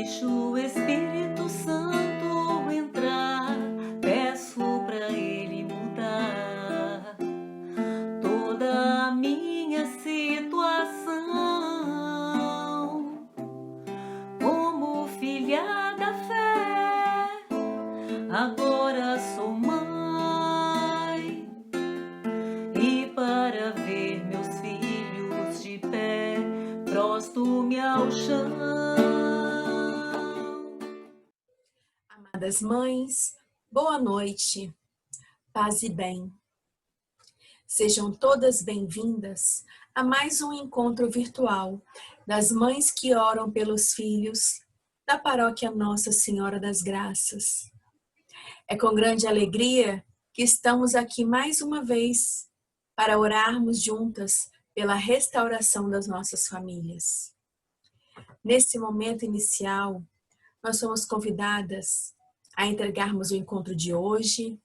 Deixo o Espírito Santo entrar, peço pra Ele mudar toda a minha situação. Como filha da fé, agora sou mãe, e para ver meus filhos de pé, prostro-me ao chão. Amadas mães, boa noite, paz e bem. Sejam todas bem-vindas a mais um encontro virtual das mães que oram pelos filhos da Paróquia Nossa Senhora das Graças. É com grande alegria que estamos aqui mais uma vez para orarmos juntas pela restauração das nossas famílias. Nesse momento inicial, nós somos convidadas a entregarmos o encontro de hoje,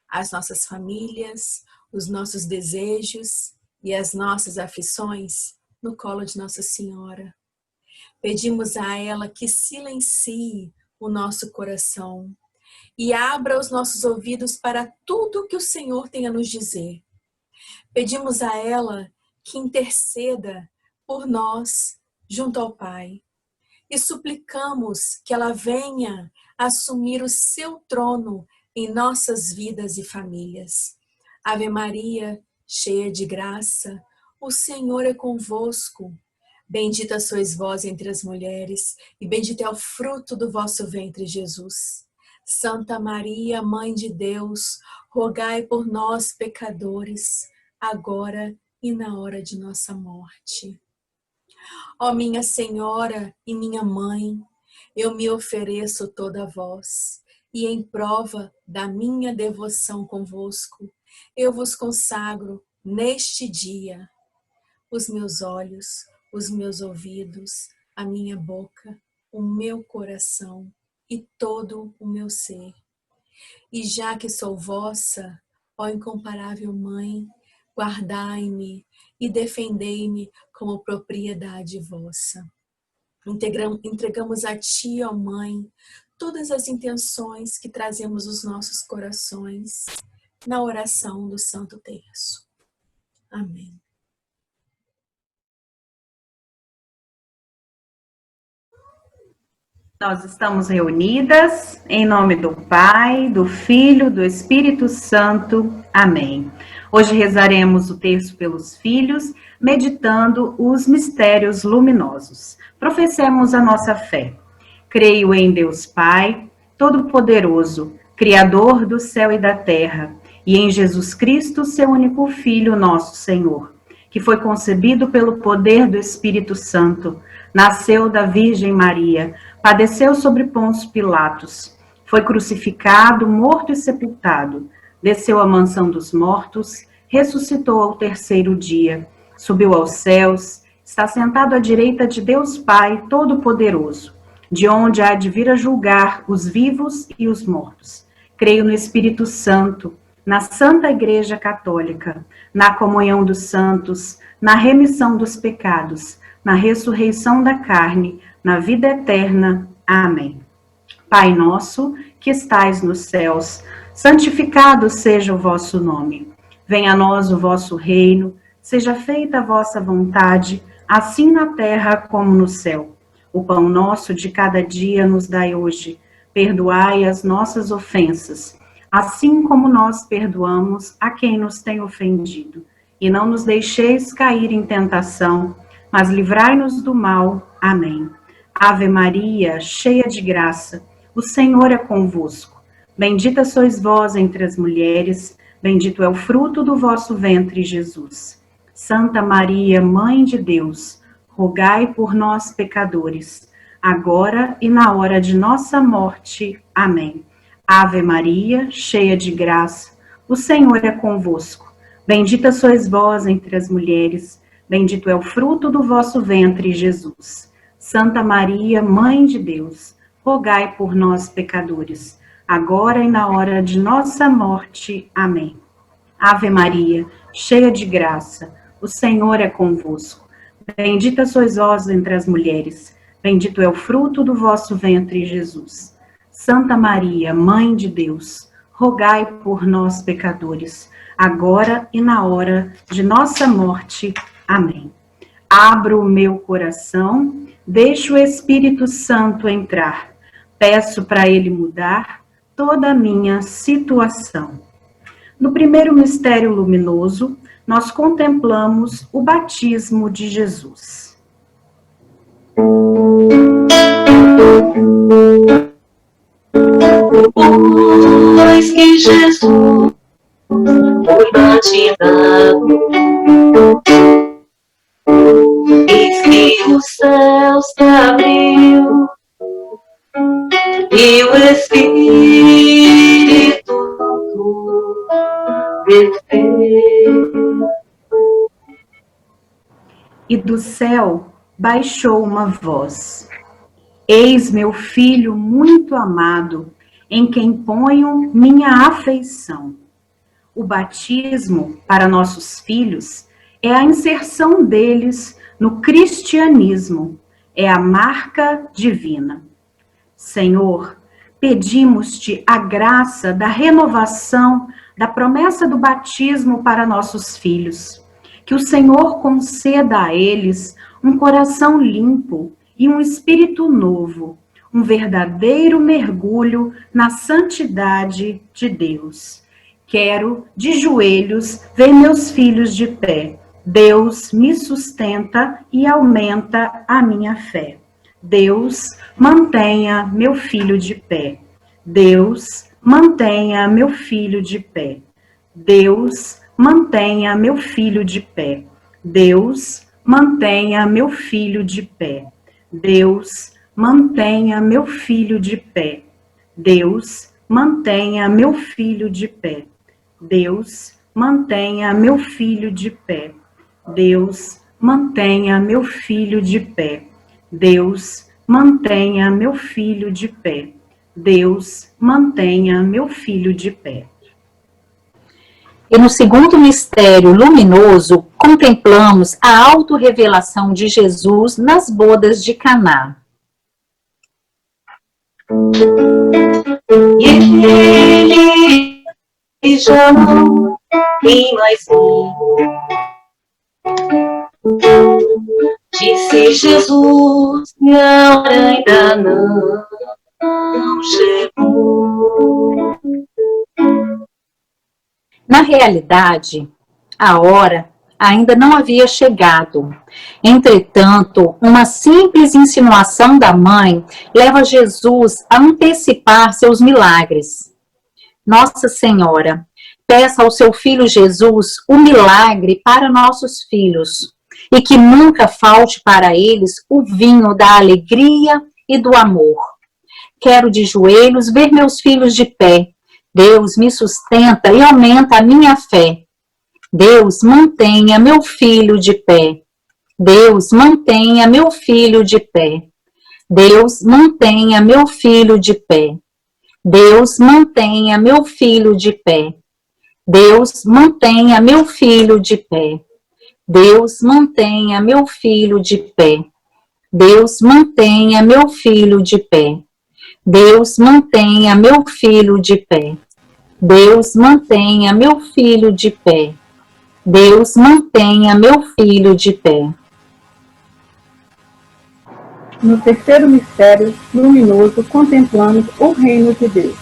as nossas famílias, os nossos desejos e as nossas aflições no colo de Nossa Senhora. Pedimos a ela que silencie o nosso coração e abra os nossos ouvidos para tudo que o Senhor tem a nos dizer. Pedimos a ela que interceda por nós junto ao Pai. E suplicamos que ela venha assumir o seu trono em nossas vidas e famílias. Ave Maria, cheia de graça, o Senhor é convosco. Bendita sois vós entre as mulheres, e bendito é o fruto do vosso ventre, Jesus. Santa Maria, Mãe de Deus, rogai por nós, pecadores, agora e na hora de nossa morte. Ó minha Senhora e minha Mãe, eu me ofereço toda a vós, e em prova da minha devoção convosco, eu vos consagro neste dia os meus olhos, os meus ouvidos, a minha boca, o meu coração e todo o meu ser. E já que sou vossa, ó incomparável Mãe, guardai-me e defendei-me como propriedade vossa. Entregamos a Ti, ó Mãe, todas as intenções que trazemos nos nossos corações na oração do Santo Terço. Amém. Nós estamos reunidas em nome do Pai, do Filho, do Espírito Santo. Amém. Hoje rezaremos o terço pelos filhos, meditando os mistérios luminosos. Professemos a nossa fé. Creio em Deus Pai, Todo-Poderoso, Criador do céu e da terra, e em Jesus Cristo, seu único Filho, nosso Senhor, que foi concebido pelo poder do Espírito Santo, nasceu da Virgem Maria, padeceu sobre Pôncio Pilatos, foi crucificado, morto e sepultado, desceu à mansão dos mortos, ressuscitou ao terceiro dia, subiu aos céus, está sentado à direita de Deus Pai Todo-Poderoso, de onde há de vir a julgar os vivos e os mortos. Creio no Espírito Santo, na Santa Igreja Católica, na comunhão dos santos, na remissão dos pecados, na ressurreição da carne, na vida eterna. Amém. Pai nosso, que estais nos céus, santificado seja o vosso nome. Venha a nós o vosso reino, seja feita a vossa vontade, assim na terra como no céu. O pão nosso de cada dia nos dai hoje. Perdoai as nossas ofensas, assim como nós perdoamos a quem nos tem ofendido. E não nos deixeis cair em tentação, mas livrai-nos do mal. Amém. Ave Maria, cheia de graça, o Senhor é convosco. Bendita sois vós entre as mulheres, bendito é o fruto do vosso ventre, Jesus. Santa Maria, Mãe de Deus, rogai por nós, pecadores, agora e na hora de nossa morte. Amém. Ave Maria, cheia de graça, o Senhor é convosco. Bendita sois vós entre as mulheres, bendito é o fruto do vosso ventre, Jesus. Santa Maria, Mãe de Deus, rogai por nós, pecadores, agora e na hora de nossa morte. Amém. Ave Maria, cheia de graça, o Senhor é convosco. Bendita sois vós entre as mulheres, Bendito é o fruto do vosso ventre, Jesus. Santa Maria, Mãe de Deus, rogai por nós, pecadores, agora e na hora de nossa morte. Amém. Abro o meu coração, deixo o Espírito Santo entrar. Peço para ele mudar toda a minha situação. No primeiro mistério luminoso, nós contemplamos o batismo de Jesus. Pois que Jesus foi batizado, eis que os céus se abriu e o Espírito desceu. E do céu baixou uma voz: Eis meu filho muito amado, em quem ponho minha afeição. O batismo para nossos filhos é a inserção deles no cristianismo, é a marca divina. Senhor, pedimos-te a graça da renovação da promessa do batismo para nossos filhos. Que o Senhor conceda a eles um coração limpo e um espírito novo, um verdadeiro mergulho na santidade de Deus. Quero, de joelhos, ver meus filhos de pé. Deus me sustenta e aumenta a minha fé. Deus, mantenha meu filho de pé. Deus, mantenha meu filho de pé. Deus, mantenha meu filho de pé. Deus, mantenha meu filho de pé. Deus, mantenha meu filho de pé. Deus, mantenha meu filho de pé. Deus, mantenha meu filho de pé. Deus, mantenha meu filho de pé. Deus, mantenha meu filho de pé. Deus, mantenha meu filho de pé. E no segundo mistério luminoso, contemplamos a autorrevelação de Jesus nas bodas de Caná. E ele chamou quem mais disse Jesus, e a hora ainda não chegou. Na realidade, a hora ainda não havia chegado. Entretanto, uma simples insinuação da mãe leva Jesus a antecipar seus milagres. Nossa Senhora, peça ao seu Filho Jesus o milagre para nossos filhos, e que nunca falte para eles o vinho da alegria e do amor. Quero de joelhos ver meus filhos de pé. Deus me sustenta e aumenta a minha fé. Deus, mantenha meu filho de pé. Deus, mantenha meu filho de pé. Deus, mantenha meu filho de pé. Deus, mantenha meu filho de pé. Deus, mantenha meu filho de pé. Deus, mantenha meu filho de pé. Deus, mantenha meu filho de pé. Deus, mantenha meu filho de pé. Deus, mantenha meu filho de pé. Deus, mantenha meu filho de pé. No terceiro mistério luminoso, contemplamos o reino de Deus.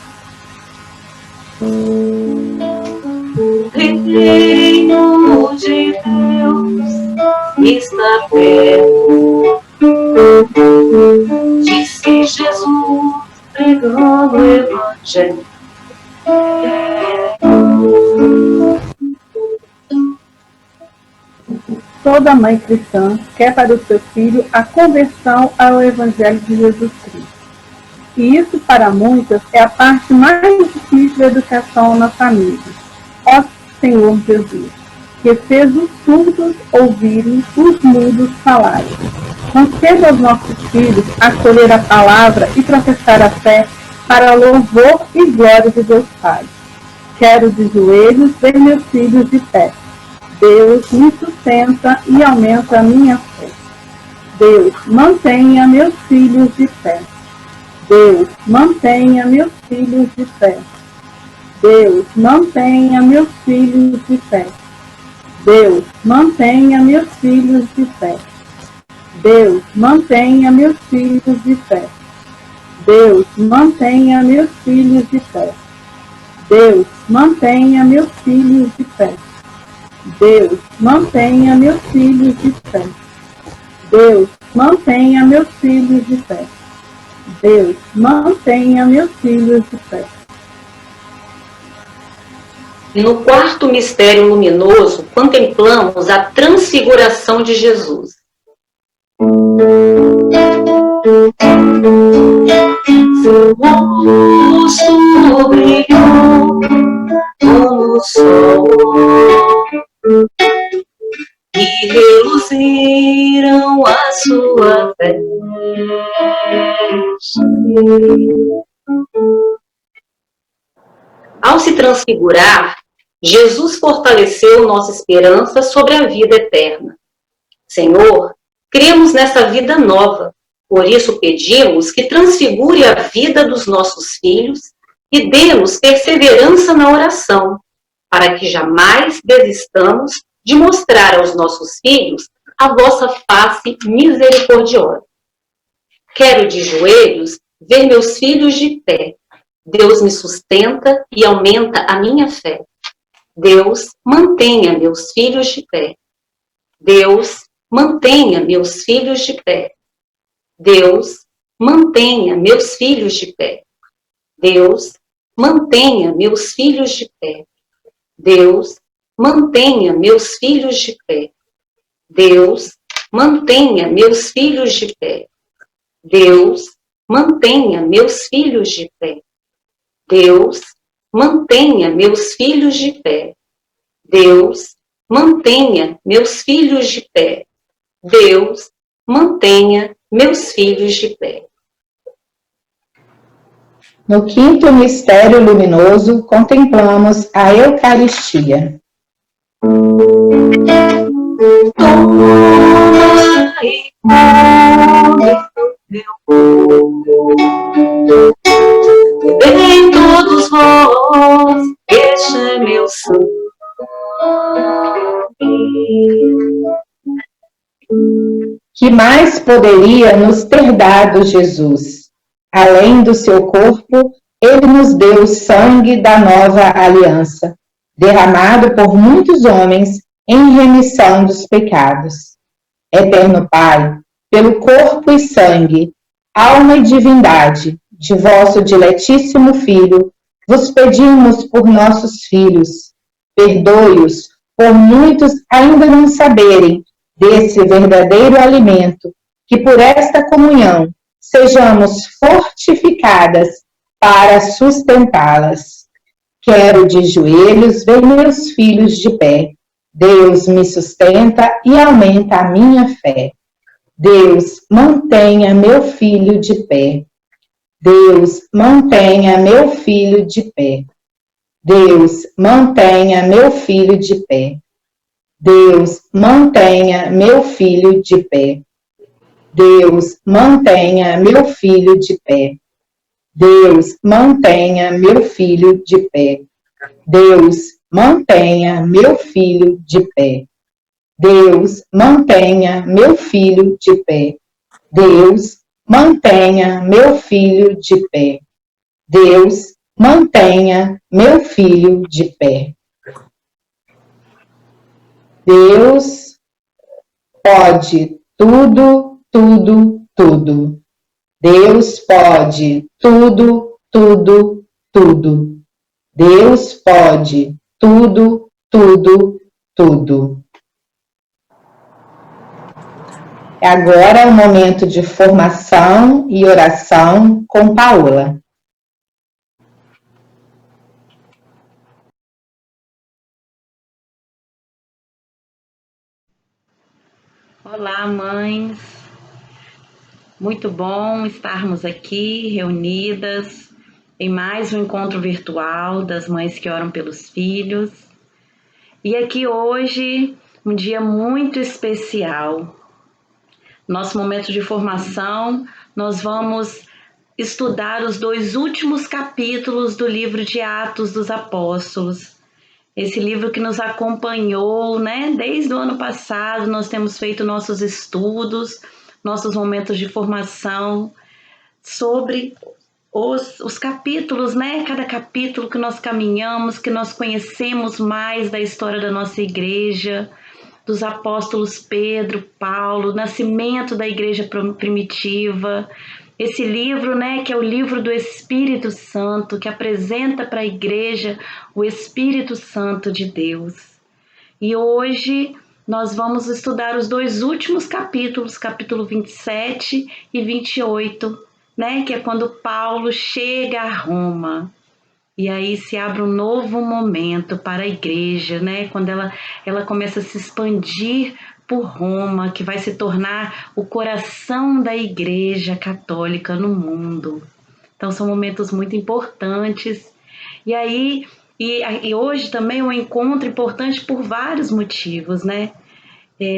O reino de Deus está perto, disse Jesus, pregando o Evangelho. Toda mãe cristã quer para o seu filho a conversão ao Evangelho de Jesus Cristo. E isso, para muitas, é a parte mais difícil da educação na família. Ó Senhor Jesus, que fez os surdos ouvirem, os mudos falarem. Conceda aos nossos filhos acolher a palavra e professar a fé para louvor e glória de Deus Pai. Quero de joelhos ver meus filhos de pé. Deus me sustenta e aumenta a minha fé. Deus, mantenha meus filhos de pé. Deus, mantenha meus filhos de pé. Deus, mantenha meus filhos de pé. Deus, mantenha meus filhos de pé. Deus, mantenha meus filhos de pé. Deus, mantenha meus filhos de pé. Deus, mantenha meus filhos de pé. Deus, mantenha meus filhos de pé. Deus, mantenha meus filhos de pé. Deus, mantenha meus filhos de pé. No quarto mistério luminoso, contemplamos a transfiguração de Jesus. Seu rosto brilhou como o sol e reluziram a sua veste. Ao se transfigurar, Jesus fortaleceu nossa esperança sobre a vida eterna. Senhor, cremos nessa vida nova, por isso pedimos que transfigure a vida dos nossos filhos e dê-nos perseverança na oração, para que jamais desistamos de mostrar aos nossos filhos a vossa face misericordiosa. Quero de joelhos ver meus filhos de pé. Deus me sustenta e aumenta a minha fé. Deus, mantenha meus filhos de pé. Deus, mantenha meus filhos de pé. Deus, mantenha meus filhos de pé. Deus, mantenha meus filhos de pé. Deus, mantenha meus filhos de pé. Deus, mantenha meus filhos de pé. Deus, mantenha meus filhos de pé. Deus, mantenha meus filhos de pé. Deus, mantenha meus filhos de pé. Deus, mantenha meus filhos de pé. No quinto mistério luminoso, contemplamos a Eucaristia. Toma e come meu corpo. Bebei todos vós, este é meu sangue. Que mais poderia nos ter dado Jesus? Além do seu corpo, ele nos deu o sangue da nova aliança, derramado por muitos homens em remissão dos pecados. Eterno Pai, pelo corpo e sangue, alma e divindade de vosso diletíssimo Filho, vos pedimos por nossos filhos. Perdoe-os por muitos ainda não saberem desse verdadeiro alimento, que por esta comunhão sejamos fortificadas para sustentá-las. Quero de joelhos ver meus filhos de pé. Deus me sustenta e aumenta a minha fé. Deus, mantenha meu filho de pé. Deus, mantenha meu filho de pé. Deus, mantenha meu filho de pé. Deus, mantenha meu filho de pé. Deus, mantenha meu filho de pé. Deus, mantenha meu filho de pé. Deus, mantenha meu filho de pé. Deus, mantenha meu filho de pé. Deus, mantenha meu filho de pé. Deus, mantenha meu filho de pé. Deus pode tudo, tudo, tudo. Deus pode tudo, tudo, tudo. Deus pode tudo, tudo, tudo. Agora é o momento de formação e oração com Paola. Olá, mães. Muito bom estarmos aqui reunidas em mais um encontro virtual das mães que oram pelos filhos. E aqui hoje, um dia muito especial. Nosso momento de formação, nós vamos estudar os 2 últimos capítulos do livro de Atos dos Apóstolos. Esse livro que nos acompanhou, né, desde o ano passado, nós temos feito nossos estudos, nossos momentos de formação sobre os capítulos, né, cada capítulo que nós caminhamos, que nós conhecemos mais da história da nossa igreja, dos apóstolos Pedro, Paulo, nascimento da igreja primitiva. Esse livro, né, que é o livro do Espírito Santo, que apresenta para a igreja o Espírito Santo de Deus. E hoje nós vamos estudar os 2 últimos capítulos, capítulo 27 e 28, né, que é quando Paulo chega a Roma. E aí se abre um novo momento para a igreja, né? Quando ela começa a se expandir por Roma, que vai se tornar o coração da igreja católica no mundo. Então são momentos muito importantes. E aí, e hoje também é um encontro importante por vários motivos, né?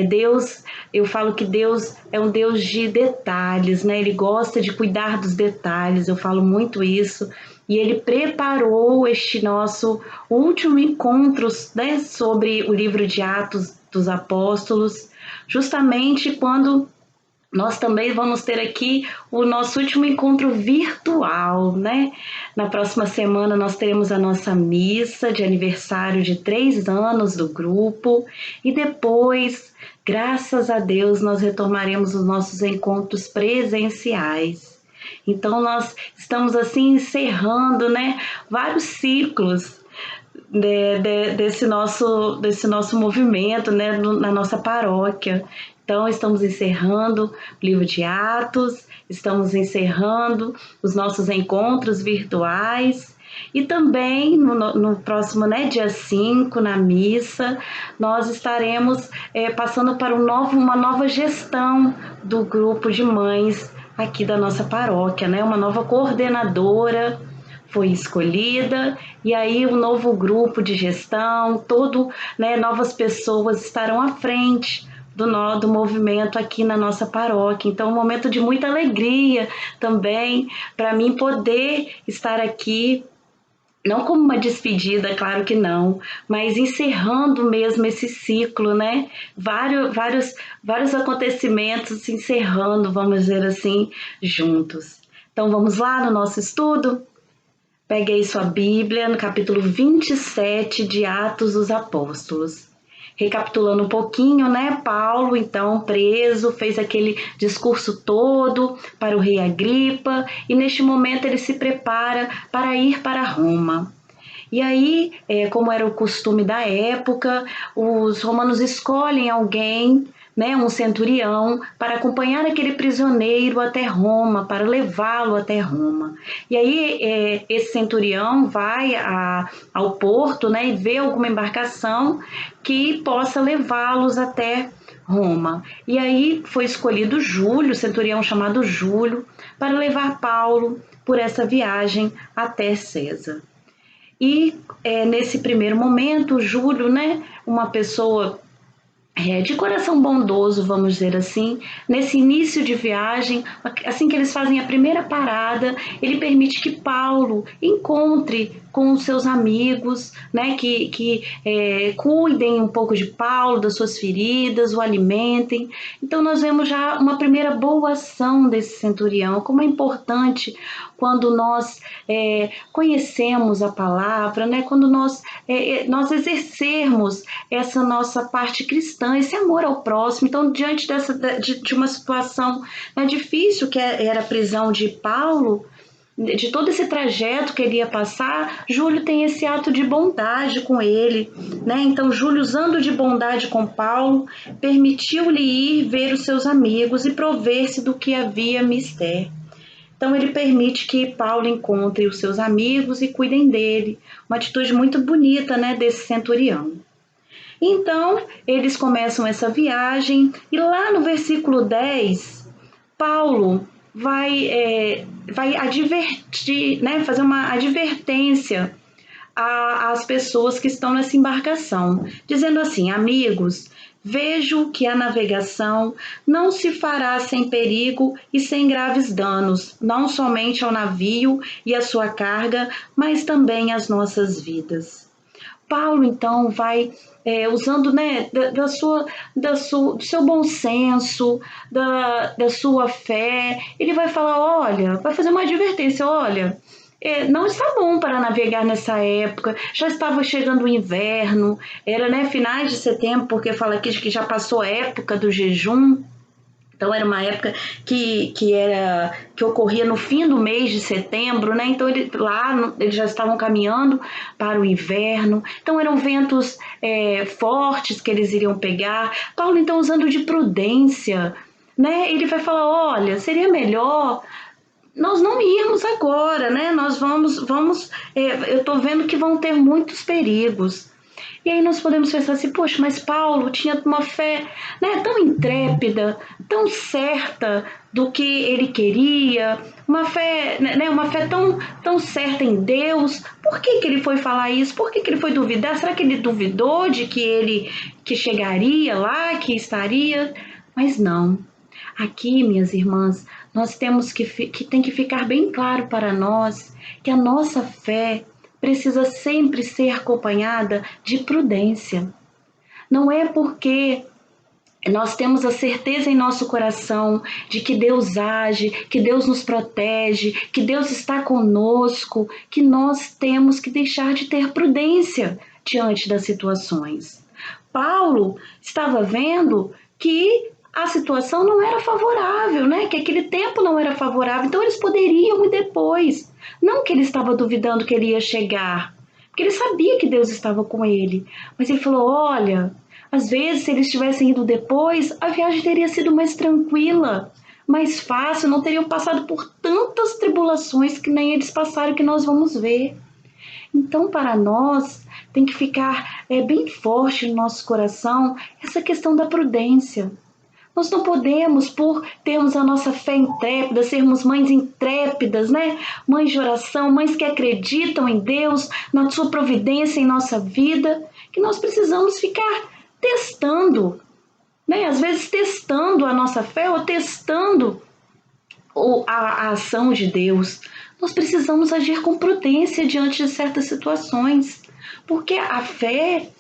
Deus, eu falo que Deus é um Deus de detalhes, né? Ele gosta de cuidar dos detalhes, eu falo muito isso. E Ele preparou este nosso último encontro, né, sobre o livro de Atos dos Apóstolos, justamente quando nós também vamos ter aqui o nosso último encontro virtual, né? Na próxima semana nós teremos a nossa missa de aniversário de 3 anos do grupo e depois, graças a Deus, nós retomaremos os nossos encontros presenciais. Então nós estamos assim encerrando, né, vários ciclos desse nosso movimento, né, na nossa paróquia. Então, estamos encerrando o livro de Atos, estamos encerrando os nossos encontros virtuais e também no próximo, né, dia 5, na missa, nós estaremos passando para uma nova gestão do grupo de mães aqui da nossa paróquia, né, uma nova coordenadora foi escolhida, e aí um novo grupo de gestão, novas pessoas estarão à frente do movimento aqui na nossa paróquia. Então, um momento de muita alegria também, para mim poder estar aqui, não como uma despedida, claro que não, mas encerrando mesmo esse ciclo, né? Vários acontecimentos se encerrando, vamos dizer assim, juntos. Então, vamos lá no nosso estudo? Pegue aí sua Bíblia no capítulo 27 de Atos dos Apóstolos. Recapitulando um pouquinho, né? Paulo, então, preso, fez aquele discurso todo para o rei Agripa e neste momento ele se prepara para ir para Roma. E aí, como era o costume da época, os romanos escolhem alguém, né, um centurião, para acompanhar aquele prisioneiro até Roma, para levá-lo até Roma. E aí esse centurião vai ao porto, né, e vê alguma embarcação que possa levá-los até Roma. E aí foi escolhido Júlio, centurião chamado Júlio, para levar Paulo por essa viagem até César. E nesse primeiro momento, Júlio, né, uma pessoa de coração bondoso, vamos dizer assim, nesse início de viagem, assim que eles fazem a primeira parada, ele permite que Paulo encontre com os seus amigos, né, que cuidem um pouco de Paulo, das suas feridas, o alimentem. Então nós vemos já uma primeira boa ação desse centurião, como é importante quando nós conhecemos a palavra, né, quando nós exercermos essa nossa parte cristã, esse amor ao próximo. Então, diante de uma situação difícil, que era a prisão de Paulo, de todo esse trajeto que ele ia passar, Júlio tem esse ato de bondade com ele, né? Então, Júlio, usando de bondade com Paulo, permitiu-lhe ir ver os seus amigos e prover-se do que havia mister. Então, ele permite que Paulo encontre os seus amigos e cuidem dele. Uma atitude muito bonita, né, desse centurião. Então, eles começam essa viagem e lá no versículo 10, Paulo vai advertir, né, fazer uma advertência às pessoas que estão nessa embarcação, dizendo assim: amigos, vejo que a navegação não se fará sem perigo e sem graves danos, não somente ao navio e à sua carga, mas também às nossas vidas. Paulo, então, vai usando, né, do seu bom senso, da sua fé, ele vai falar, olha, vai fazer uma advertência, olha, não está bom para navegar nessa época, já estava chegando o inverno, era, né, finais de setembro, porque fala aqui que já passou a época do jejum. Então era uma época que ocorria no fim do mês de setembro, né? Então eles já estavam caminhando para o inverno. Então eram ventos fortes que eles iriam pegar. Paulo então usando de prudência, né? Ele vai falar, olha, seria melhor nós não irmos agora, né? Nós eu estou vendo que vão ter muitos perigos. E aí nós podemos pensar assim, poxa, mas Paulo tinha uma fé, né, tão intrépida, tão certa do que ele queria, uma fé, né, uma fé tão certa em Deus. Por que ele foi falar isso? Por que ele foi duvidar? Será que ele duvidou de que chegaria lá, que estaria? Mas não. Aqui, minhas irmãs, nós temos que tem que ficar bem claro para nós que a nossa fé precisa sempre ser acompanhada de prudência. Não é porque nós temos a certeza em nosso coração de que Deus age, que Deus nos protege, que Deus está conosco, que nós temos que deixar de ter prudência diante das situações. Paulo estava vendo que a situação não era favorável, né? Que aquele tempo não era favorável, então eles poderiam ir depois. Não que ele estava duvidando que ele ia chegar, porque ele sabia que Deus estava com ele. Mas ele falou, olha, às vezes se eles tivessem ido depois, a viagem teria sido mais tranquila, mais fácil, não teriam passado por tantas tribulações que nem eles passaram, que nós vamos ver. Então, para nós, tem que ficar bem forte no nosso coração essa questão da prudência. Nós não podemos, por termos a nossa fé intrépida, sermos mães intrépidas, né? Mães de oração, mães que acreditam em Deus, na sua providência em nossa vida, que nós precisamos ficar testando, né? Às vezes testando a nossa fé ou testando a ação de Deus. Nós precisamos agir com prudência diante de certas situações, porque a fé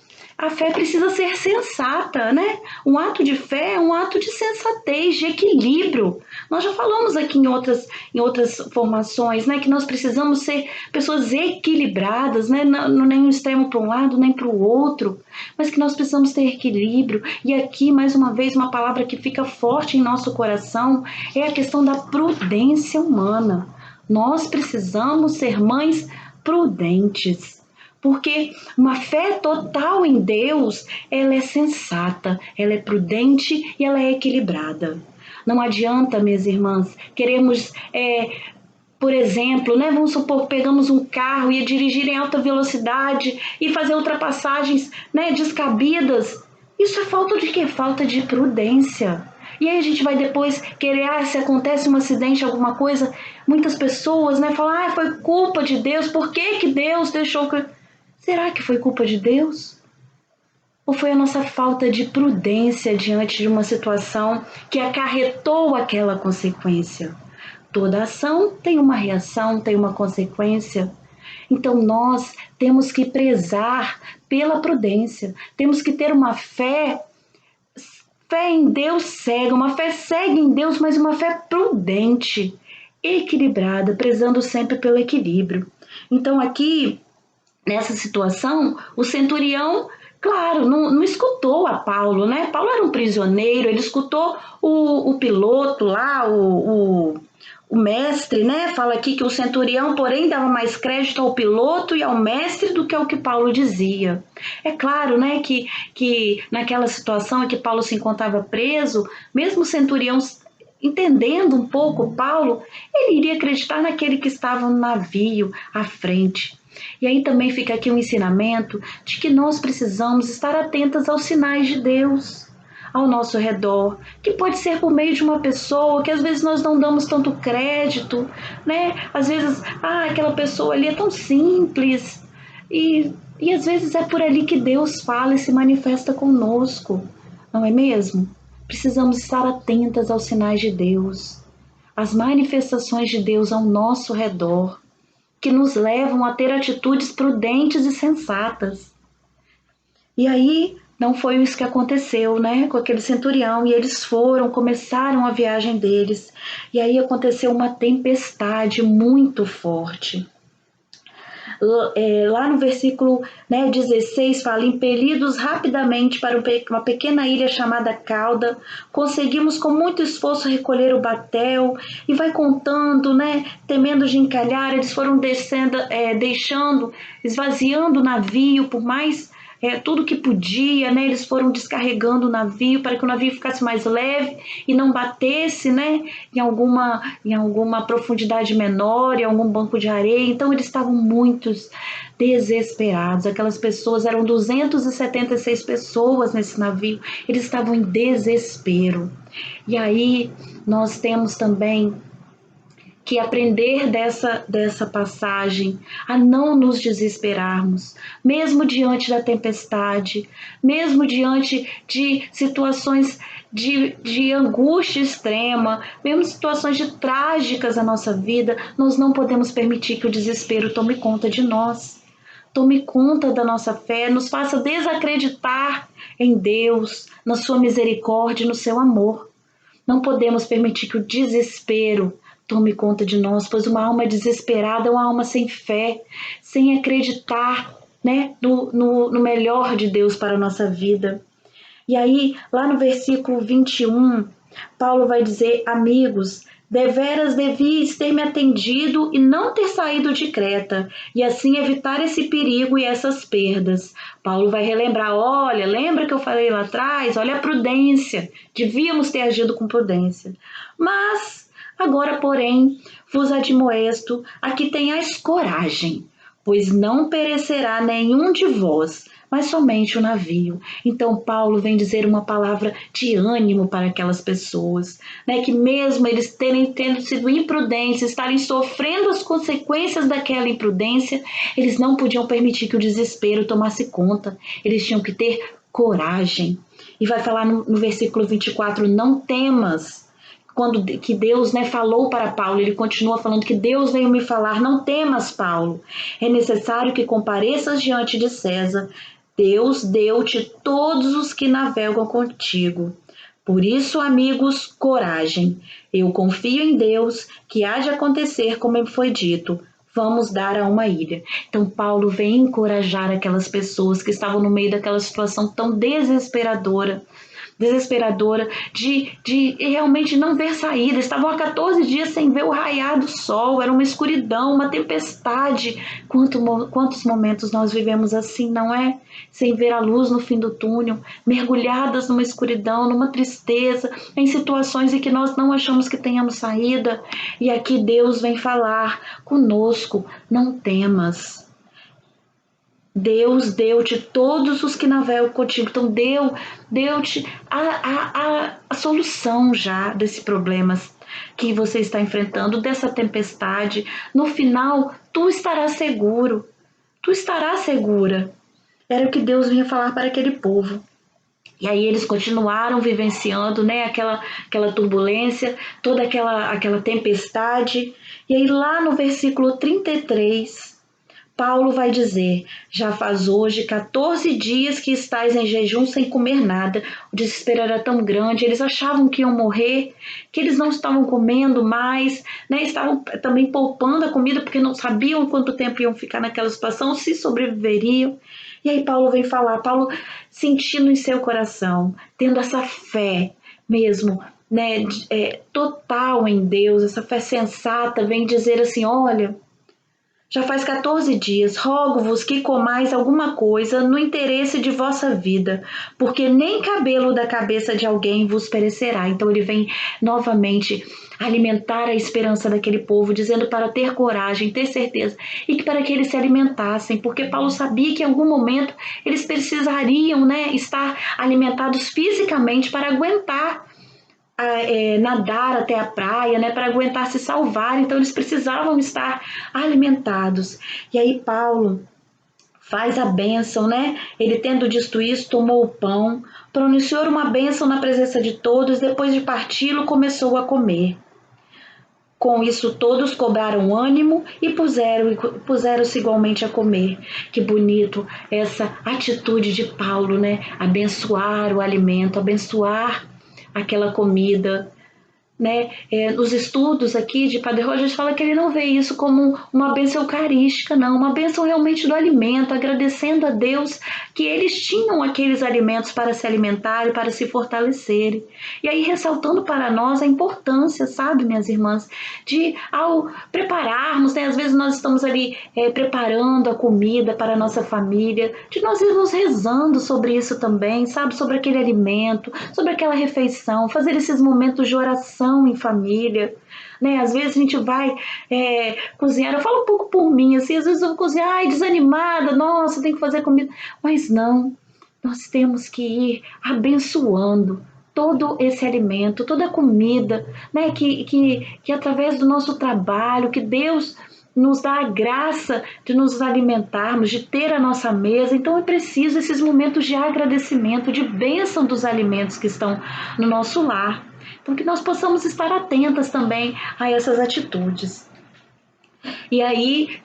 precisa ser sensata, né? Um ato de fé é um ato de sensatez, de equilíbrio. Nós já falamos aqui em outras formações, né? Que nós precisamos ser pessoas equilibradas, né? Não nem um extremo para um lado, nem para o outro, mas que nós precisamos ter equilíbrio. E aqui, mais uma vez, uma palavra que fica forte em nosso coração é a questão da prudência humana. Nós precisamos ser mães prudentes. Porque uma fé total em Deus, ela é sensata, ela é prudente e ela é equilibrada. Não adianta, minhas irmãs, queremos, por exemplo, né, vamos supor, pegamos um carro e dirigir em alta velocidade e fazer ultrapassagens, né, descabidas. Isso é falta de quê? Falta de prudência. E aí a gente vai depois querer, se acontece um acidente, alguma coisa, muitas pessoas, né, falam, foi culpa de Deus, por que Deus deixou que... Será que foi culpa de Deus? Ou foi a nossa falta de prudência diante de uma situação que acarretou aquela consequência? Toda ação tem uma reação, tem uma consequência. Então nós temos que prezar pela prudência. Temos que ter uma fé em Deus cega, uma fé cega em Deus, mas uma fé prudente, equilibrada, prezando sempre pelo equilíbrio. Então aqui, nessa situação, o centurião, claro, não escutou a Paulo, né? Paulo era um prisioneiro, ele escutou o piloto lá, o mestre, né? Fala aqui que o centurião, porém, dava mais crédito ao piloto e ao mestre do que ao que Paulo dizia. É claro, né, que naquela situação em que Paulo se encontrava preso, mesmo o centurião entendendo um pouco Paulo, ele iria acreditar naquele que estava no navio à frente. E aí também fica aqui um ensinamento de que nós precisamos estar atentas aos sinais de Deus ao nosso redor, que pode ser por meio de uma pessoa que às vezes nós não damos tanto crédito, né? Às vezes, aquela pessoa ali é tão simples e às vezes é por ali que Deus fala e se manifesta conosco. não é mesmo? Precisamos estar atentas aos sinais de Deus, às manifestações de Deus ao nosso redor, que nos levam a ter atitudes prudentes e sensatas. E aí, não foi isso que aconteceu, né, com aquele centurião, e eles começaram a viagem deles, e aí aconteceu uma tempestade muito forte. Lá no versículo 16 fala: impelidos rapidamente para uma pequena ilha chamada Cauda, conseguimos com muito esforço recolher o batel, e vai contando, temendo de encalhar, eles foram descendo, esvaziando o navio, por mais tudo que podia, eles foram descarregando o navio para que o navio ficasse mais leve e não batesse, em alguma profundidade menor, em algum banco de areia. Então eles estavam muito desesperados. Aquelas pessoas, eram 276 pessoas nesse navio, eles estavam em desespero. E aí nós temos também que aprender dessa passagem a não nos desesperarmos, mesmo diante da tempestade, mesmo diante de situações de angústia extrema, mesmo situações trágicas na nossa vida, nós não podemos permitir que o desespero tome conta de nós. Tome conta da nossa fé, nos faça desacreditar em Deus, na sua misericórdia e no seu amor. Não podemos permitir que o desespero tome conta de nós, pois uma alma desesperada é uma alma sem fé, sem acreditar, no melhor de Deus para a nossa vida. E aí, lá no versículo 21, Paulo vai dizer: amigos, deveras devíeis ter me atendido e não ter saído de Creta, e assim evitar esse perigo e essas perdas. Paulo vai relembrar: olha, lembra que eu falei lá atrás? Olha a prudência, devíamos ter agido com prudência. Mas agora, porém, vos admoesto a que tenhais coragem, pois não perecerá nenhum de vós, mas somente o navio. Então Paulo vem dizer uma palavra de ânimo para aquelas pessoas, que mesmo eles tendo sido imprudentes, estarem sofrendo as consequências daquela imprudência, eles não podiam permitir que o desespero tomasse conta, eles tinham que ter coragem. E vai falar no versículo 24, não temas. Que Deus falou para Paulo, ele continua falando que Deus veio me falar: não temas, Paulo, é necessário que compareças diante de César. Deus deu-te todos os que navegam contigo. Por isso, amigos, coragem. Eu confio em Deus que há de acontecer como me foi dito. Vamos dar a uma ilha. Então Paulo vem encorajar aquelas pessoas que estavam no meio daquela situação tão desesperadora de realmente não ver saída. Estavam há 14 dias sem ver o raiar do sol, era uma escuridão, uma tempestade. Quantos momentos nós vivemos assim, não é? Sem ver a luz no fim do túnel, mergulhadas numa escuridão, numa tristeza, em situações em que nós não achamos que tenhamos saída. E aqui Deus vem falar conosco: não temas. Deus deu-te todos os que navegam contigo. Então deu-te a solução já desse problema que você está enfrentando, dessa tempestade. No final, tu estarás seguro. Tu estarás segura. Era o que Deus vinha falar para aquele povo. E aí eles continuaram vivenciando, aquela turbulência, toda aquela tempestade. E aí lá no versículo 33... Paulo vai dizer: já faz hoje 14 dias que estáis em jejum sem comer nada. O desespero era tão grande, eles achavam que iam morrer, que eles não estavam comendo mais, estavam também poupando a comida porque não sabiam quanto tempo iam ficar naquela situação, se sobreviveriam. E aí Paulo vem falar, Paulo sentindo em seu coração, tendo essa fé mesmo, total em Deus, essa fé sensata, vem dizer assim: olha, já faz 14 dias, rogo-vos que comais alguma coisa no interesse de vossa vida, porque nem cabelo da cabeça de alguém vos perecerá. Então ele vem novamente alimentar a esperança daquele povo, dizendo para ter coragem, ter certeza, e que para que eles se alimentassem, porque Paulo sabia que em algum momento eles precisariam, estar alimentados fisicamente para aguentar nadar até a praia, para aguentar se salvar. Então eles precisavam estar alimentados. E aí Paulo faz a bênção, né? Ele, tendo dito isso, tomou o pão, pronunciou uma bênção na presença de todos, depois de parti-lo, começou a comer. Com isso todos cobraram ânimo e puseram-se igualmente a comer. Que bonito essa atitude de Paulo, né? Abençoar o alimento, abençoar aquela comida, né? Nos estudos aqui de Padre Rogers fala que ele não vê isso como uma bênção eucarística, não, uma bênção realmente do alimento, agradecendo a Deus que eles tinham aqueles alimentos para se alimentarem, para se fortalecerem. E aí ressaltando para nós a importância, sabe, minhas irmãs, de ao prepararmos, né, às vezes nós estamos ali preparando a comida para a nossa família, de nós irmos rezando sobre isso também, sabe, sobre aquele alimento, sobre aquela refeição, fazer esses momentos de oração em família, né? Às vezes a gente vai cozinhar, eu falo um pouco por mim, assim, às vezes eu vou cozinhar, ai, desanimada, nossa, tem que fazer comida, mas não, nós temos que ir abençoando todo esse alimento, toda a comida, né? Que através do nosso trabalho, que Deus nos dá a graça de nos alimentarmos, de ter a nossa mesa. Então é preciso esses momentos de agradecimento, de bênção dos alimentos que estão no nosso lar. Então que nós possamos estar atentas também a essas atitudes. E aí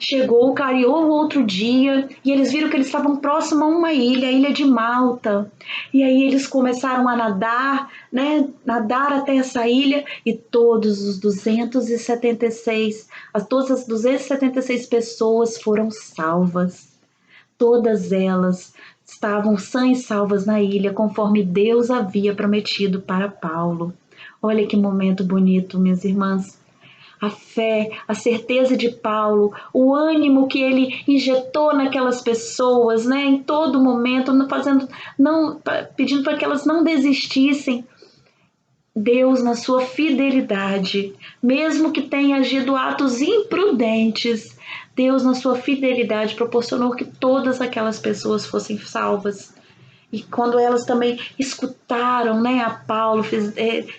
clareou o outro dia e eles viram que eles estavam próximos a uma ilha, a ilha de Malta. E aí eles começaram a nadar, né? Nadar até essa ilha e todas as 276 pessoas foram salvas. Todas elas estavam sãs e salvas na ilha, conforme Deus havia prometido para Paulo. Olha que momento bonito, minhas irmãs. A fé, a certeza de Paulo, o ânimo que ele injetou naquelas pessoas, né, em todo momento, pedindo para que elas não desistissem. Deus, na sua fidelidade, mesmo que tenha agido atos imprudentes, Deus, na sua fidelidade, proporcionou que todas aquelas pessoas fossem salvas. E quando elas também escutaram, né, a Paulo,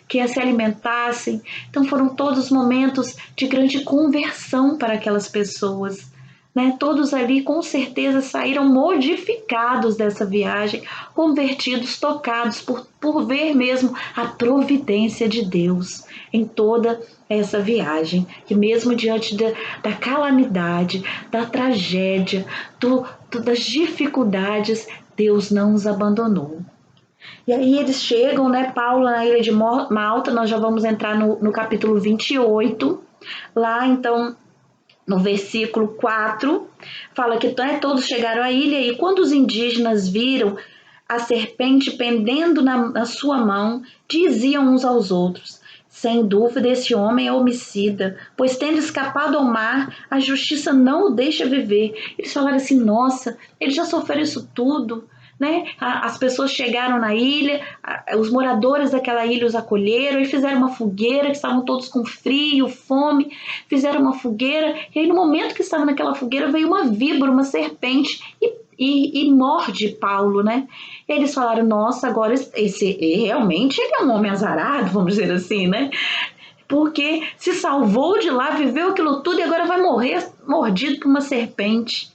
que se alimentassem, então foram todos momentos de grande conversão para aquelas pessoas. Né? Todos ali com certeza saíram modificados dessa viagem, convertidos, tocados por ver mesmo a providência de Deus em toda essa viagem, que mesmo diante da calamidade, da tragédia, das dificuldades, Deus não os abandonou. E aí eles chegam, né, Paulo na ilha de Malta, nós já vamos entrar no capítulo 28, lá então no versículo 4, fala que todos chegaram à ilha e quando os indígenas viram a serpente pendendo na sua mão, diziam uns aos outros: sem dúvida esse homem é homicida, pois tendo escapado ao mar, a justiça não o deixa viver. Eles falaram assim: nossa, ele já sofreu isso tudo, né? As pessoas chegaram na ilha, os moradores daquela ilha os acolheram e fizeram uma fogueira, que estavam todos com frio, fome, fizeram uma fogueira, e aí no momento que estavam naquela fogueira veio uma víbora, uma serpente, e morde Paulo, né? E eles falaram: nossa, agora realmente ele é um homem azarado, vamos dizer assim, né? Porque se salvou de lá, viveu aquilo tudo e agora vai morrer mordido por uma serpente.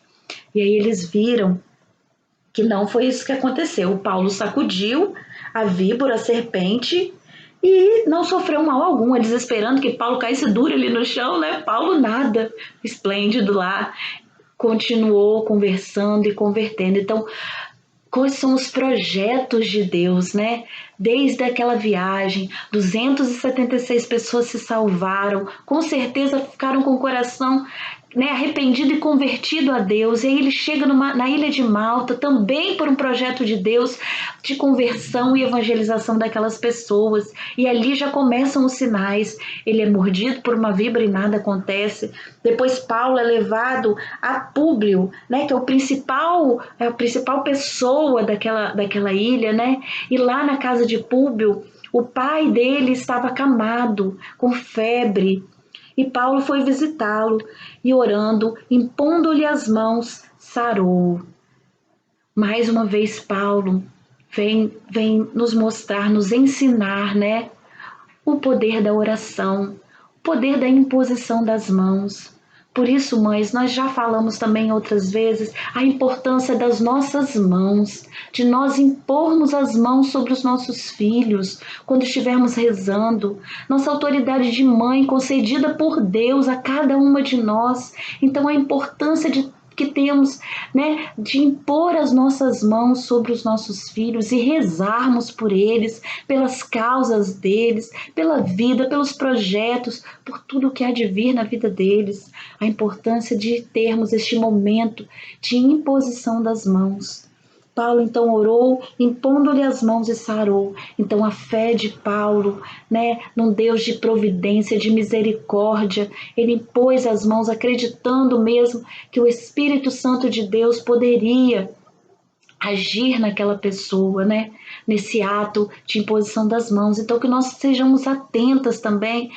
E aí eles viram que não foi isso que aconteceu. O Paulo sacudiu a víbora, a serpente, e não sofreu mal algum. Eles esperando que Paulo caísse duro ali no chão, né? Paulo nada, esplêndido lá, continuou conversando e convertendo. Então, quais são os projetos de Deus, né? Desde aquela viagem, 276 pessoas se salvaram, com certeza ficaram com o coração, né, arrependido e convertido a Deus. E aí ele chega na ilha de Malta, também por um projeto de Deus, de conversão e evangelização daquelas pessoas. E ali já começam os sinais. Ele é mordido por uma víbora e nada acontece. Depois Paulo é levado a Públio, né, que é a principal pessoa daquela ilha, né? E lá na casa de Públio, o pai dele estava acamado, com febre. E Paulo foi visitá-lo e orando, impondo-lhe as mãos, sarou. Mais uma vez Paulo vem nos mostrar, nos ensinar, né, o poder da oração, o poder da imposição das mãos. Por isso, mães, nós já falamos também outras vezes a importância das nossas mãos, de nós impormos as mãos sobre os nossos filhos quando estivermos rezando. Nossa autoridade de mãe concedida por Deus a cada uma de nós. Então, a importância que temos, né, de impor as nossas mãos sobre os nossos filhos e rezarmos por eles, pelas causas deles, pela vida, pelos projetos, por tudo que há de vir na vida deles. A importância de termos este momento de imposição das mãos. Paulo então orou, impondo-lhe as mãos e sarou. Então a fé de Paulo, né, num Deus de providência, de misericórdia, ele impôs as mãos acreditando mesmo que o Espírito Santo de Deus poderia agir naquela pessoa, né, nesse ato de imposição das mãos. Então que nós sejamos atentas também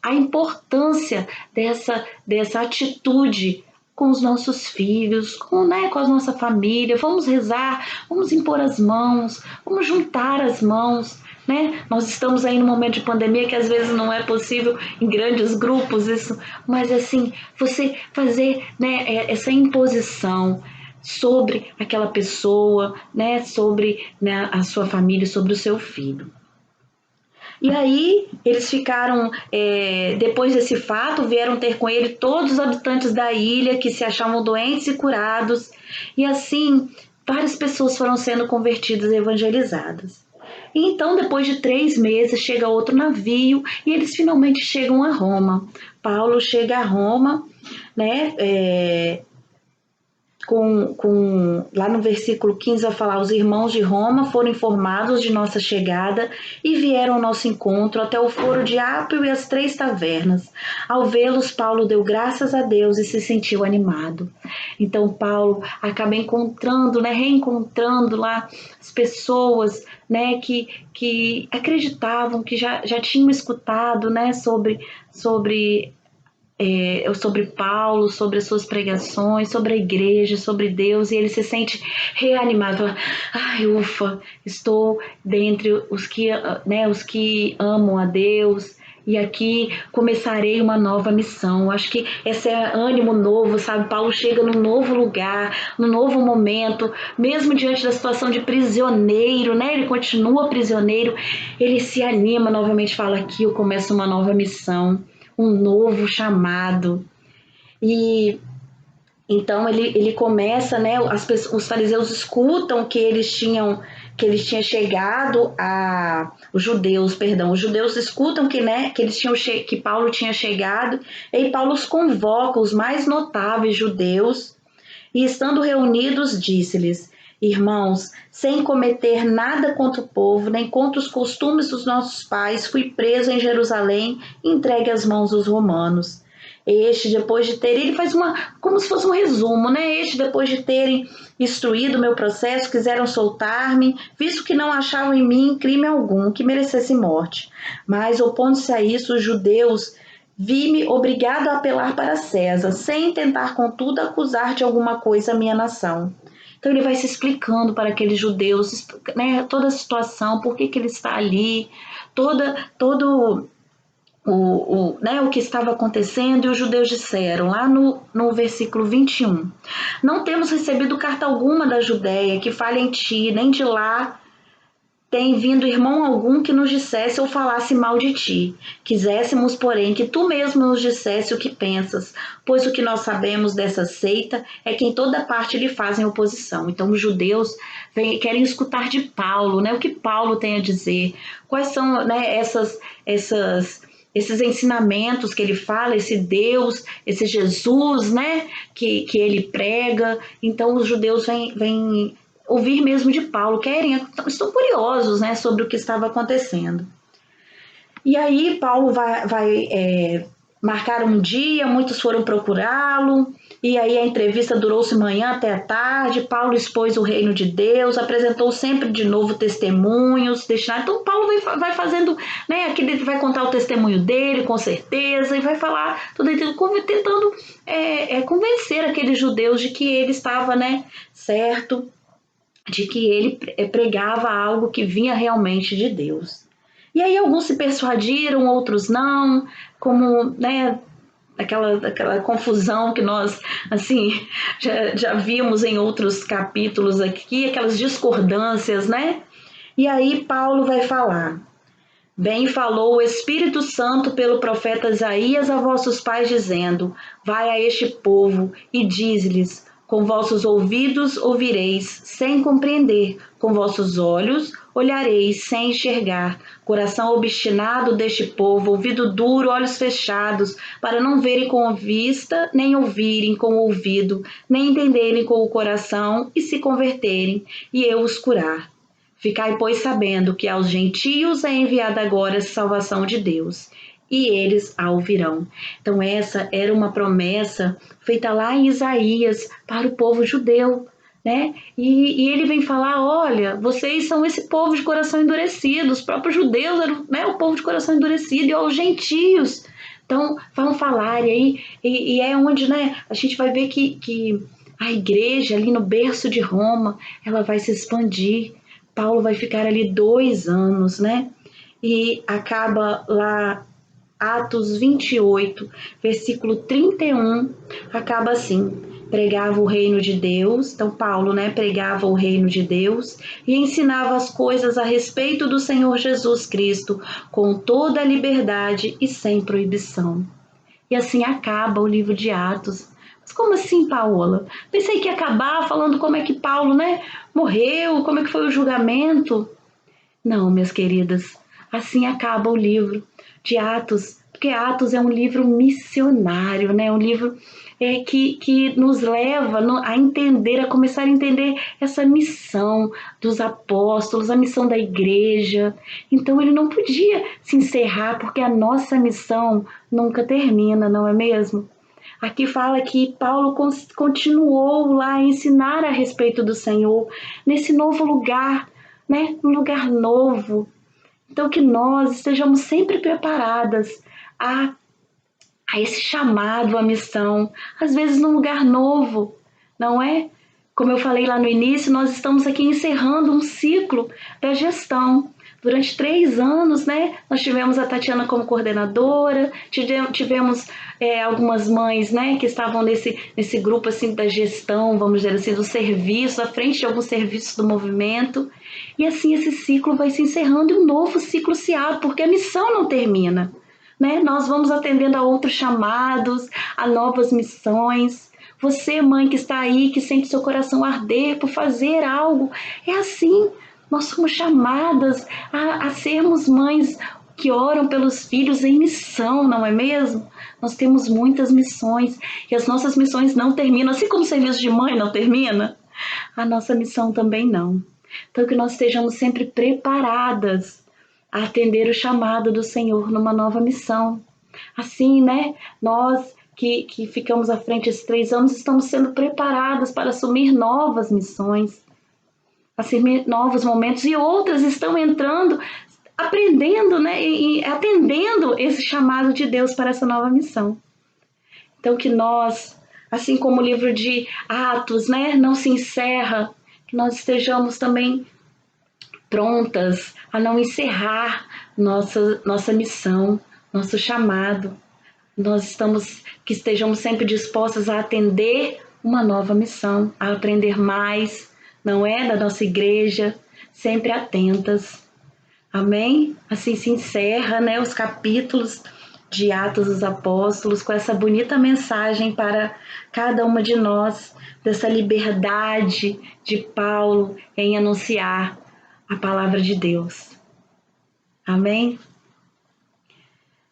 à importância dessa atitude com os nossos filhos, com a nossa família. Vamos rezar, vamos impor as mãos, vamos juntar as mãos, né? Nós estamos aí no momento de pandemia que às vezes não é possível em grandes grupos isso, mas assim, você fazer, né, essa imposição sobre aquela pessoa, né, sobre, né, a sua família, sobre o seu filho. E aí eles ficaram, depois desse fato, vieram ter com ele todos os habitantes da ilha que se achavam doentes e curados. E assim, várias pessoas foram sendo convertidas e evangelizadas. E então, depois de 3 meses, chega outro navio e eles finalmente chegam a Roma. Paulo chega a Roma, né, lá no versículo 15 vai falar: os irmãos de Roma foram informados de nossa chegada e vieram ao nosso encontro até o foro de Apio e as 3 tavernas. Ao vê-los, Paulo deu graças a Deus e se sentiu animado. Então Paulo acaba encontrando, né, reencontrando lá as pessoas, né, que acreditavam, que já tinham escutado, né, sobre Paulo, sobre as suas pregações, sobre a igreja, sobre Deus, e ele se sente reanimado. Ai, ufa, estou dentre os que amam a Deus, e aqui começarei uma nova missão. Acho que esse é ânimo novo, sabe? Paulo chega num novo lugar, num novo momento, mesmo diante da situação de prisioneiro, né? Ele continua prisioneiro, ele se anima novamente, fala: aqui eu começo uma nova missão, um novo chamado. E então ele começa, né, os fariseus escutam que eles tinham chegado os judeus escutam que Paulo tinha chegado, e Paulo os convoca, os mais notáveis judeus, e estando reunidos disse-lhes: irmãos, sem cometer nada contra o povo, nem contra os costumes dos nossos pais, fui preso em Jerusalém e entregue às mãos dos romanos. Depois de terem, ele faz como se fosse um resumo, né? Depois de terem instruído o meu processo, quiseram soltar-me, visto que não achavam em mim crime algum que merecesse morte. Mas, opondo-se a isso, os judeus vi-me obrigado a apelar para César, sem tentar, contudo, acusar de alguma coisa a minha nação. Então ele vai se explicando para aqueles judeus, né, toda a situação, por que ele está ali, todo o que estava acontecendo. E os judeus disseram, lá no versículo 21, não temos recebido carta alguma da Judéia que fale em ti, nem de lá tem vindo irmão algum que nos dissesse ou falasse mal de ti. Quiséssemos, porém, que tu mesmo nos dissesse o que pensas, pois o que nós sabemos dessa seita é que em toda parte lhe fazem oposição. Então os judeus querem escutar de Paulo, né, o que Paulo tem a dizer, quais são, né, esses ensinamentos que ele fala, esse Deus, esse Jesus, né, que ele prega. Então os judeus vêm ouvir mesmo de Paulo, estão curiosos, né, sobre o que estava acontecendo. E aí Paulo vai marcar um dia, muitos foram procurá-lo, e aí a entrevista durou-se manhã até a tarde. Paulo expôs o reino de Deus, apresentou sempre de novo testemunhos, então Paulo vai fazendo, né, aqui ele vai contar o testemunho dele, com certeza, e vai falar, tentando convencer aqueles judeus de que ele estava, né, certo, de que ele pregava algo que vinha realmente de Deus. E aí alguns se persuadiram, outros não, como, né, daquela confusão que nós, assim, já vimos em outros capítulos aqui, aquelas discordâncias, né? E aí Paulo vai falar: bem falou o Espírito Santo pelo profeta Isaías a vossos pais, dizendo: vai a este povo e diz-lhes: com vossos ouvidos ouvireis, sem compreender, com vossos olhos olhareis, sem enxergar. Coração obstinado deste povo, ouvido duro, olhos fechados, para não verem com a vista, nem ouvirem com o ouvido, nem entenderem com o coração, e se converterem, e eu os curar. Ficai, pois, sabendo que aos gentios é enviada agora a salvação de Deus, e eles a ouvirão. Então essa era uma promessa feita lá em Isaías para o povo judeu, né? E ele vem falar: olha, vocês são esse povo de coração endurecido. Os próprios judeus eram, né, o povo de coração endurecido, e aos gentios. Então vão falar, e é onde, né, a gente vai ver que a igreja ali no berço de Roma, ela vai se expandir. Paulo vai ficar ali 2 anos, né? E acaba lá Atos 28, versículo 31, acaba assim: pregava o reino de Deus. Então Paulo, né, pregava o reino de Deus e ensinava as coisas a respeito do Senhor Jesus Cristo com toda a liberdade e sem proibição. E assim acaba o livro de Atos. Mas como assim, Paola? Pensei que ia acabar falando como é que Paulo, né, morreu, como é que foi o julgamento. Não, minhas queridas, assim acaba o livro de Atos, porque Atos é um livro missionário, né? Um livro que nos leva a entender, a começar a entender essa missão dos apóstolos, a missão da igreja. Então ele não podia se encerrar, porque a nossa missão nunca termina, não é mesmo? Aqui fala que Paulo continuou lá a ensinar a respeito do Senhor, nesse novo lugar, né? Um lugar novo. Então que nós estejamos sempre preparadas a esse chamado, a missão, às vezes num lugar novo, não é? Como eu falei lá no início, nós estamos aqui encerrando um ciclo da gestão. Durante 3 anos, né, nós tivemos a Tatiana como coordenadora, tivemos algumas mães, né, que estavam nesse grupo assim da gestão, vamos dizer assim, do serviço, à frente de alguns serviços do movimento. E assim esse ciclo vai se encerrando e um novo ciclo se abre, porque a missão não termina, né? Nós vamos atendendo a outros chamados, a novas missões. Você, mãe que está aí, que sente seu coração arder por fazer algo, é assim. Nós somos chamadas a sermos mães que oram pelos filhos em missão, não é mesmo? Nós temos muitas missões e as nossas missões não terminam. Assim como o serviço de mãe não termina, a nossa missão também não. Então que nós estejamos sempre preparadas a atender o chamado do Senhor numa nova missão. Assim, né, nós que ficamos à frente esses 3 anos, estamos sendo preparadas para assumir novas missões, assumir novos momentos, e outras estão entrando, aprendendo, né, e atendendo esse chamado de Deus para essa nova missão. Então que nós, assim como o livro de Atos, né, não se encerra, que nós estejamos também prontas a não encerrar nossa missão, nosso chamado. Que estejamos sempre dispostas a atender uma nova missão, a aprender mais, não é, da nossa igreja, sempre atentas. Amém? Assim se encerra, né, os capítulos de Atos dos Apóstolos com essa bonita mensagem para cada uma de nós, dessa liberdade de Paulo em anunciar a palavra de Deus. Amém?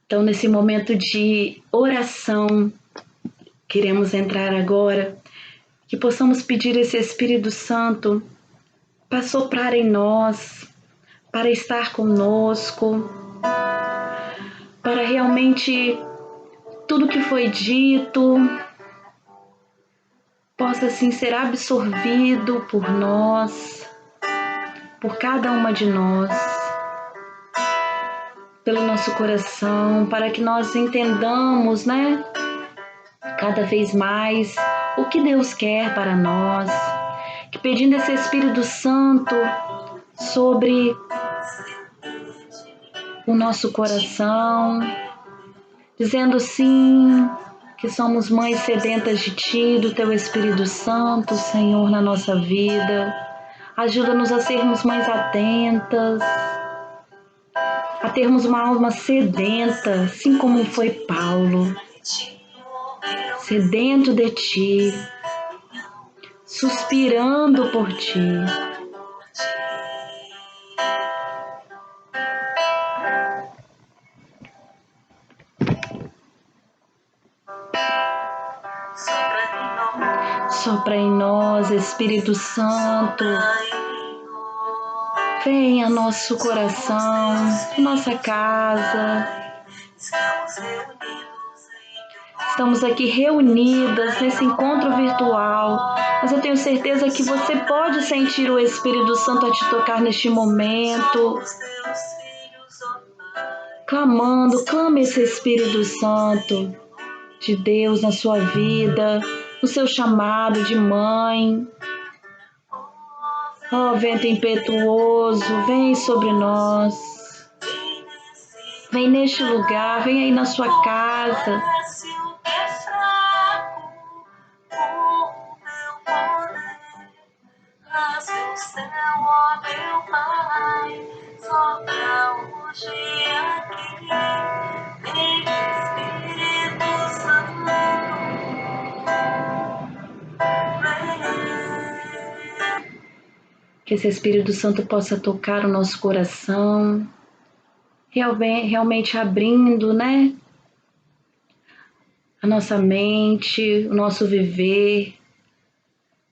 Então, nesse momento de oração, queremos entrar agora, que possamos pedir esse Espírito Santo para soprar em nós, para estar conosco, para realmente tudo que foi dito possa assim ser absorvido por nós, por cada uma de nós, pelo nosso coração, para que nós entendamos, né, cada vez mais o que Deus quer para nós, que pedindo esse Espírito Santo sobre o nosso coração, dizendo sim, que somos mães sedentas de Ti, do Teu Espírito Santo, Senhor, na nossa vida. Ajuda-nos a sermos mães atentas, a termos uma alma sedenta, assim como foi Paulo, sedento de Ti, suspirando por Ti. Sopra em nós, Espírito Santo. Venha nosso coração, nossa casa. Estamos aqui reunidas nesse encontro virtual, mas eu tenho certeza que você pode sentir o Espírito Santo a te tocar neste momento. Clamando, clame esse Espírito Santo de Deus na sua vida, no seu chamado de mãe. Ó, vento impetuoso, vem sobre nós. Vem neste lugar, vem aí na sua casa. Que esse Espírito Santo possa tocar o nosso coração, realmente abrindo, né? A nossa mente, o nosso viver,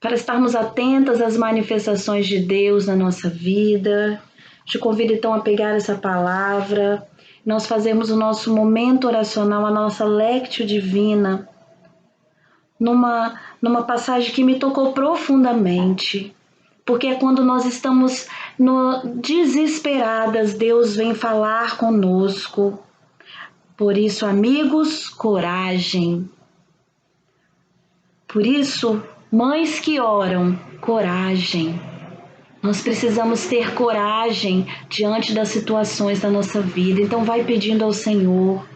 para estarmos atentas às manifestações de Deus na nossa vida. Te convido então a pegar essa palavra, nós fazemos o nosso momento oracional, a nossa Lectio Divina, numa passagem que me tocou profundamente. Porque é quando nós estamos desesperadas, Deus vem falar conosco. Por isso, amigos, coragem. Por isso, mães que oram, coragem. Nós precisamos ter coragem diante das situações da nossa vida. Então vai pedindo ao Senhor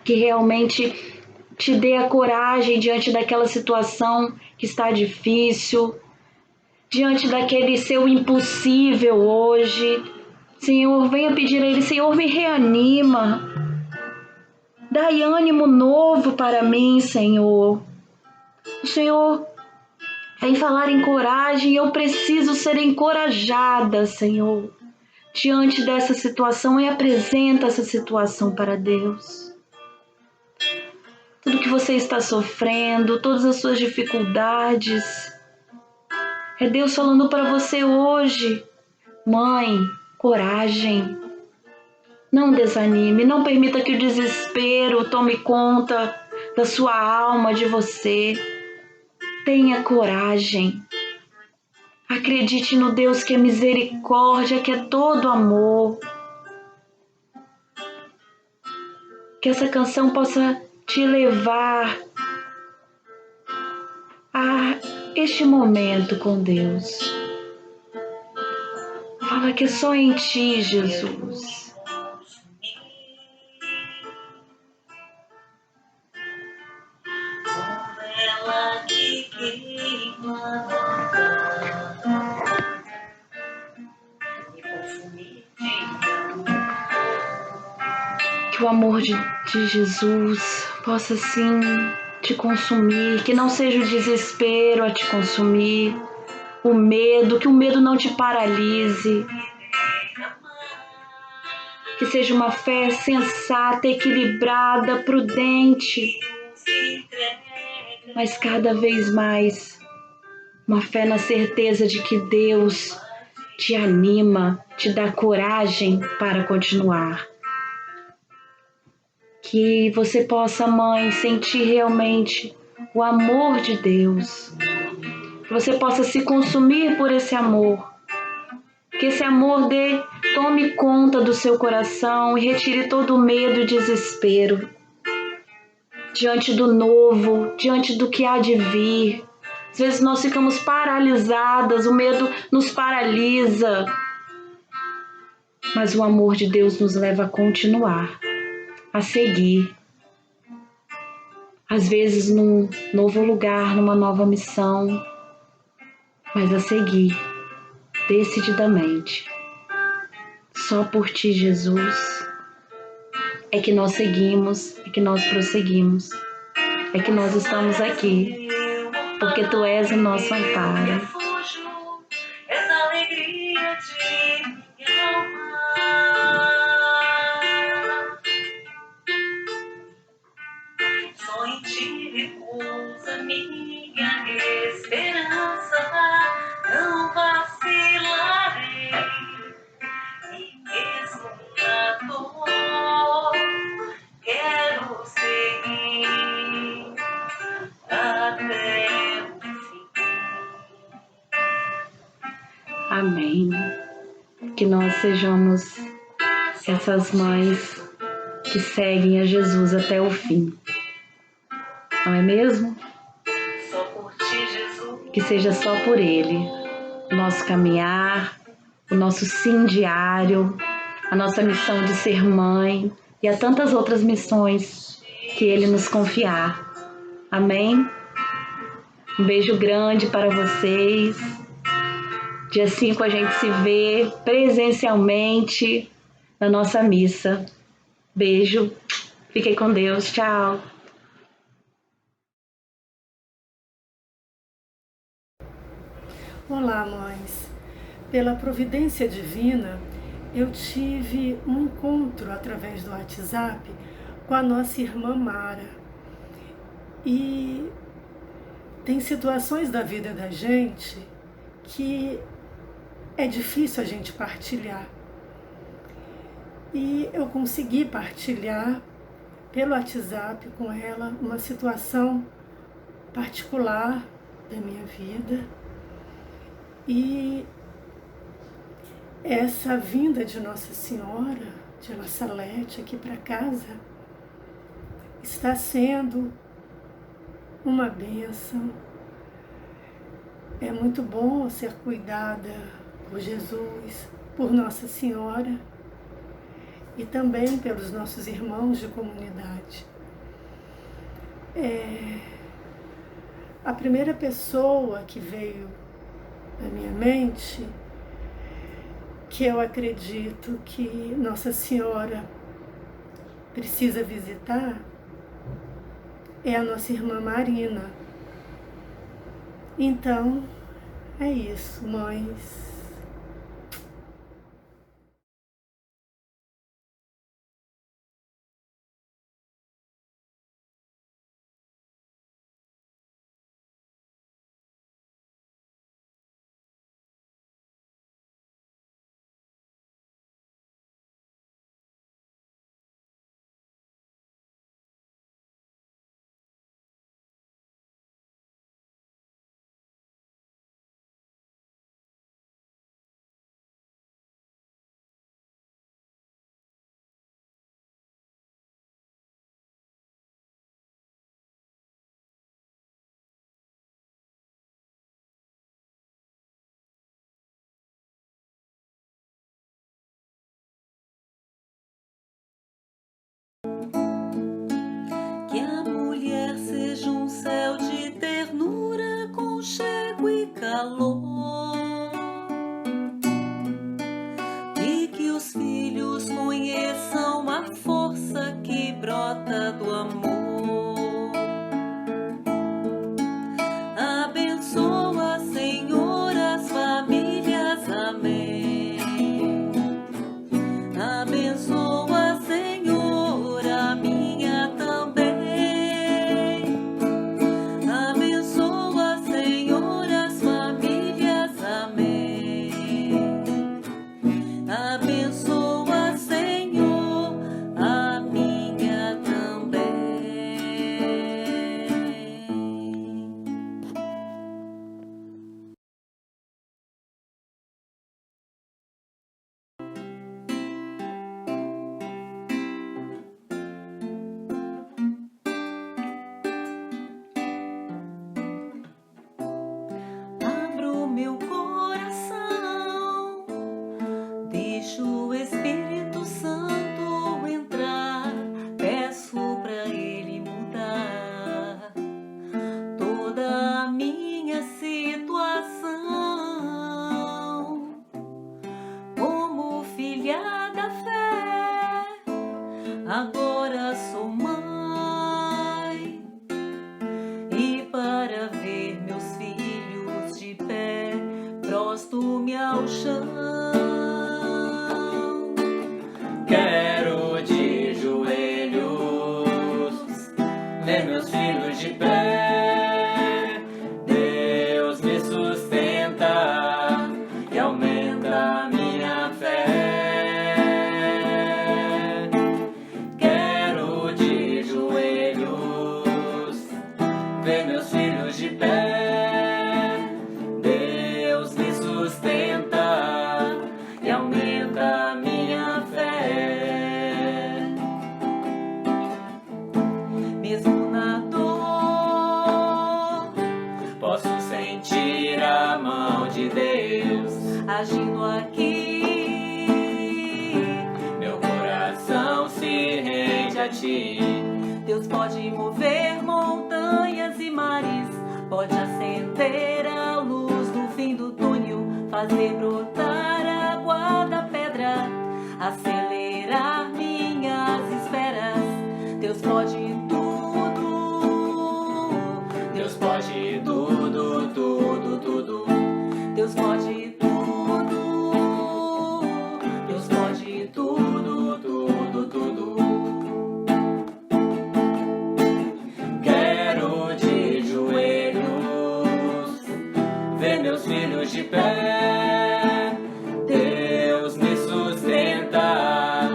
que realmente te dê a coragem diante daquela situação que está difícil, diante daquele seu impossível hoje. Senhor, venha pedir a Ele, Senhor, me reanima. Dai ânimo novo para mim, Senhor. O Senhor vem falar em coragem, eu preciso ser encorajada, Senhor, diante dessa situação, e apresenta essa situação para Deus. Tudo que você está sofrendo, todas as suas dificuldades, é Deus falando para você hoje: mãe, coragem. Não desanime, não permita que o desespero tome conta da sua alma, de você. Tenha coragem. Acredite no Deus que é misericórdia, que é todo amor. Que essa canção possa te levar a este momento com Deus. Fala que é só em Ti, Jesus. Que o amor de Jesus possa sim te consumir, que não seja o desespero a te consumir, o medo, que o medo não te paralise, que seja uma fé sensata, equilibrada, prudente, mas cada vez mais uma fé na certeza de que Deus te anima, te dá coragem para continuar. Que você possa, mãe, sentir realmente o amor de Deus. Que você possa se consumir por esse amor. Que esse amor tome conta do seu coração e retire todo o medo e desespero. Diante do novo, diante do que há de vir. Às vezes nós ficamos paralisadas, o medo nos paralisa. Mas o amor de Deus nos leva a continuar, a seguir, às vezes num novo lugar, numa nova missão, mas a seguir decididamente. Só por Ti, Jesus, é que nós seguimos, é que nós prosseguimos, é que nós estamos aqui, porque Tu és o nosso amparo. És a alegria de minha alma. Só em Ti repousa minha esperança. Não vacilarei, e mesmo na dor quero seguir até o fim. Amém. Que nós sejamos essas mães que seguem a Jesus até o fim. Não é mesmo? Só por Ti, Jesus. Que seja só por Ele o nosso caminhar, o nosso sim diário, a nossa missão de ser mãe e a tantas outras missões que Ele nos confiar. Amém? Um beijo grande para vocês. Dia 5 a gente se vê presencialmente na nossa missa. Beijo. Fiquem com Deus. Tchau. Olá, mães. Pela providência divina, eu tive um encontro através do WhatsApp com a nossa irmã Mara. E tem situações da vida da gente que é difícil a gente partilhar. E eu consegui partilhar pelo WhatsApp com ela uma situação particular da minha vida. E essa vinda de Nossa Senhora de La Salete aqui para casa está sendo uma bênção. É muito bom ser cuidada por Jesus, por Nossa Senhora e também pelos nossos irmãos de comunidade. A primeira pessoa que veio na minha mente, que eu acredito que Nossa Senhora precisa visitar, é a nossa irmã Marina. Então, é isso, mães. Que a mulher seja um céu de ternura, conchego e calor, e que os filhos conheçam a força que brota do amor. Abençoa, Senhor, as famílias, amém. Abençoa, Senhor, a minha também. Abençoa, Senhor, as famílias. ver meus filhos de pé, prostro-me ao chão. Quero de joelhos ver meus filhos de pé. Deus me sustenta e aumenta a minha fé. Quero de joelhos ver meus filhos de pé. Deus me sustenta e aumenta a minha fé. Mesmo na dor, posso sentir a mão de Deus agindo aqui. Meu coração se rende a ti. Deus pode mover montanhas e mares, pode acender a luz do fim do túnel, fazer brotar água da pedra, acelerar minhas esperas. Deus pode tudo. Deus pode tudo, tudo, tudo. Deus pode tudo. Deus pode tudo, tudo, tudo. Quero de joelhos ver meus filhos de pé. Deus me sustenta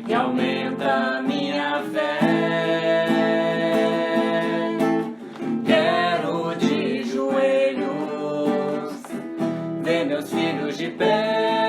e aumenta a minha fé. Quero de joelhos ver meus filhos de pé.